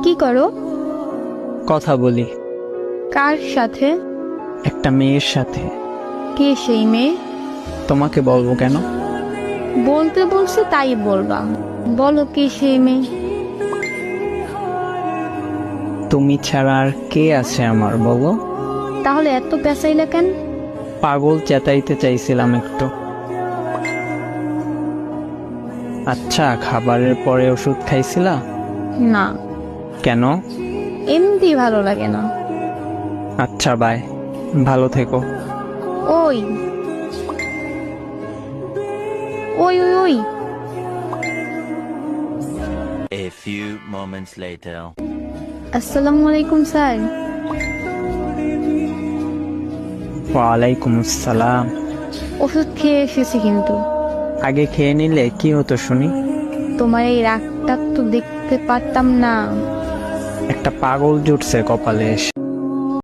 কি করো? কথা বলি কার সাথে? একটা মেয়ের সাথে। কে সেই মেয়ে? তোমাকে বলবো কেন? বলতে বলছে তাই বলবা। বলো কে সেই মেয়ে? তুমি ছাড়া আর কে আছে আমার, বলো? তাহলে এত পেঁচাইলা কেন? পাগল চেতাইতে চাইছিলাম একটু। আচ্ছা, খাবারের পরে ওষুধ খাইছিলা? না, কেন? এমনি ভালো লাগে না। আচ্ছা, বাই, ভালো থেকো। ওই ওই ওই ওই A few moments later. আসসালামু আলাইকুম স্যার। ওয়ালাইকুম আসসালাম। ওষুধ খেয়ে এসেছি কিন্তু। আগে খেয়ে নিলে কি হতো শুনি? তোমার এই রাগটা তো দেখতে পারতাম না। একটা পাগল জুটছে কপালে এসে।